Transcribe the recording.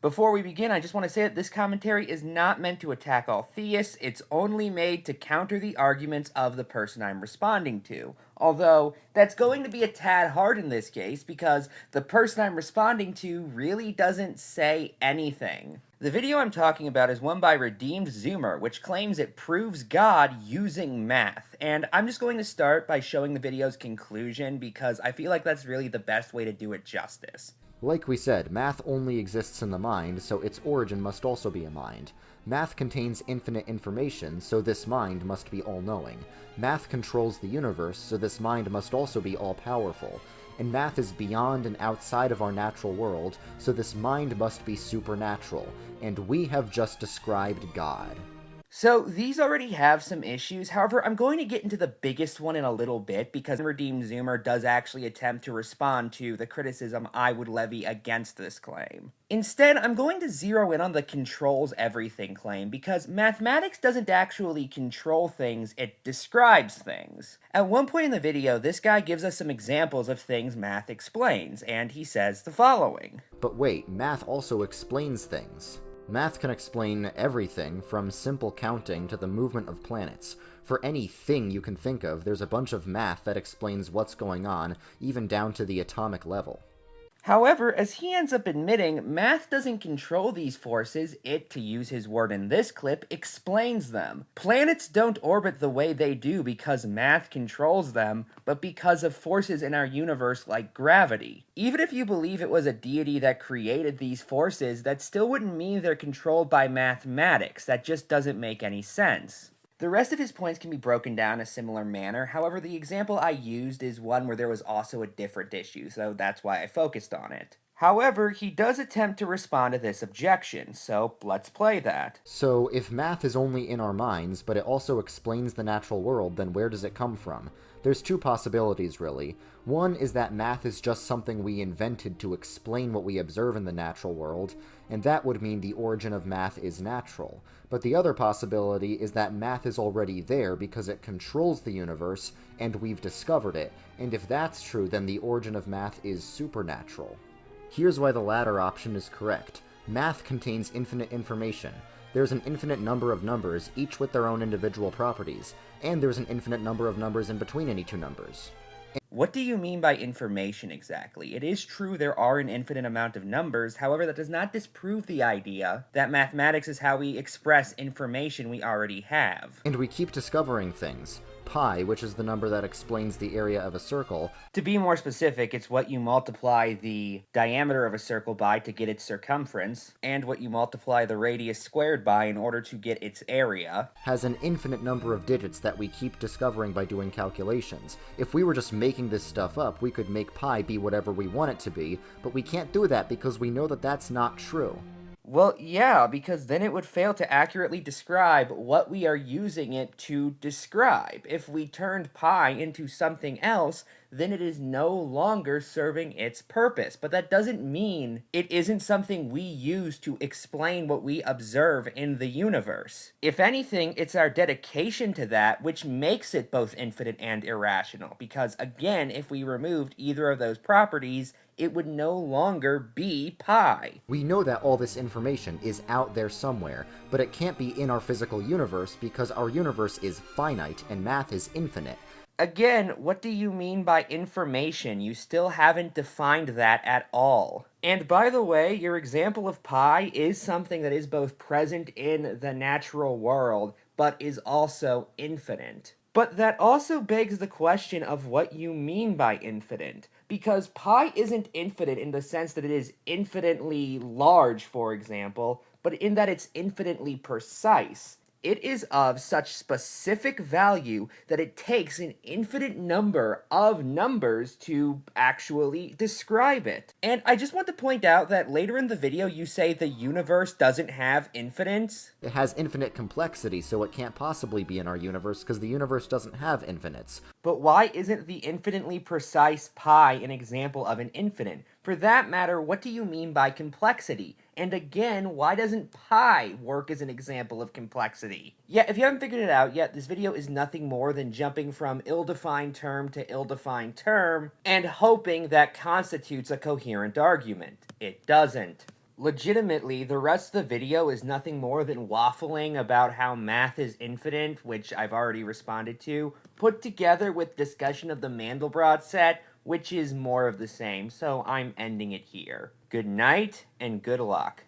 Before we begin, I just want to say that this commentary is not meant to attack all theists, it's only made to counter the arguments of the person I'm responding to. Although, that's going to be a tad hard in this case, because the person I'm responding to really doesn't say anything. The video I'm talking about is one by Redeemed Zoomer, which claims it proves God using math. And I'm just going to start by showing the video's conclusion, because I feel like that's really the best way to do it justice. Like we said, math only exists in the mind, so its origin must also be a mind. Math contains infinite information, so this mind must be all-knowing. Math controls the universe, so this mind must also be all-powerful. And math is beyond and outside of our natural world, so this mind must be supernatural. And we have just described God. So, these already have some issues, however, I'm going to get into the biggest one in a little bit, because Redeemed Zoomer does actually attempt to respond to the criticism I would levy against this claim. Instead, I'm going to zero in on the controls everything claim, because mathematics doesn't actually control things, it describes things. At one point in the video, this guy gives us some examples of things math explains, and he says the following. But wait, math also explains things. Math can explain everything, from simple counting to the movement of planets. For anything you can think of, there's a bunch of math that explains what's going on, even down to the atomic level. However, as he ends up admitting, math doesn't control these forces, it, to use his word in this clip, explains them. Planets don't orbit the way they do because math controls them, but because of forces in our universe like gravity. Even if you believe it was a deity that created these forces, that still wouldn't mean they're controlled by mathematics. That just doesn't make any sense. The rest of his points can be broken down in a similar manner, however the example I used is one where there was also a different issue, so that's why I focused on it. However, he does attempt to respond to this objection, so let's play that. So, if math is only in our minds, but it also explains the natural world, then where does it come from? There's two possibilities, really. One is that math is just something we invented to explain what we observe in the natural world, and that would mean the origin of math is natural. But the other possibility is that math is already there because it controls the universe, and we've discovered it, and if that's true, then the origin of math is supernatural. Here's why the latter option is correct. Math contains infinite information. There's an infinite number of numbers, each with their own individual properties, and there's an infinite number of numbers in between any two numbers. What do you mean by information exactly? It is true there are an infinite amount of numbers, however that does not disprove the idea that mathematics is how we express information we already have. And we keep discovering things. Pi, which is the number that explains the area of a circle. To be more specific, it's what you multiply the diameter of a circle by to get its circumference, and what you multiply the radius squared by in order to get its area. Has an infinite number of digits that we keep discovering by doing calculations. If we were just making this stuff up, we could make pi be whatever we want it to be, but we can't do that because we know that that's not true. Well, yeah, because then it would fail to accurately describe what we are using it to describe. If we turned pi into something else, then it is no longer serving its purpose. But that doesn't mean it isn't something we use to explain what we observe in the universe. If anything, it's our dedication to that which makes it both infinite and irrational. Because again, if we removed either of those properties, it would no longer be pi. We know that all this information is out there somewhere, but it can't be in our physical universe because our universe is finite and math is infinite. Again, what do you mean by information? You still haven't defined that at all. And by the way, your example of pi is something that is both present in the natural world, but is also infinite. But that also begs the question of what you mean by infinite, because pi isn't infinite in the sense that it is infinitely large, for example, but in that it's infinitely precise. It is of such specific value that it takes an infinite number of numbers to actually describe it. And I just want to point out that later in the video you say the universe doesn't have infinites. It has infinite complexity, so it can't possibly be in our universe because the universe doesn't have infinites. But why isn't the infinitely precise pi an example of an infinite? For that matter, what do you mean by complexity? And again, why doesn't pi work as an example of complexity? Yeah, if you haven't figured it out yet, this video is nothing more than jumping from ill-defined term to ill-defined term and hoping that constitutes a coherent argument. It doesn't. Legitimately, the rest of the video is nothing more than waffling about how math is infinite, which I've already responded to, put together with discussion of the Mandelbrot set, which is more of the same, so I'm ending it here. Good night, and good luck.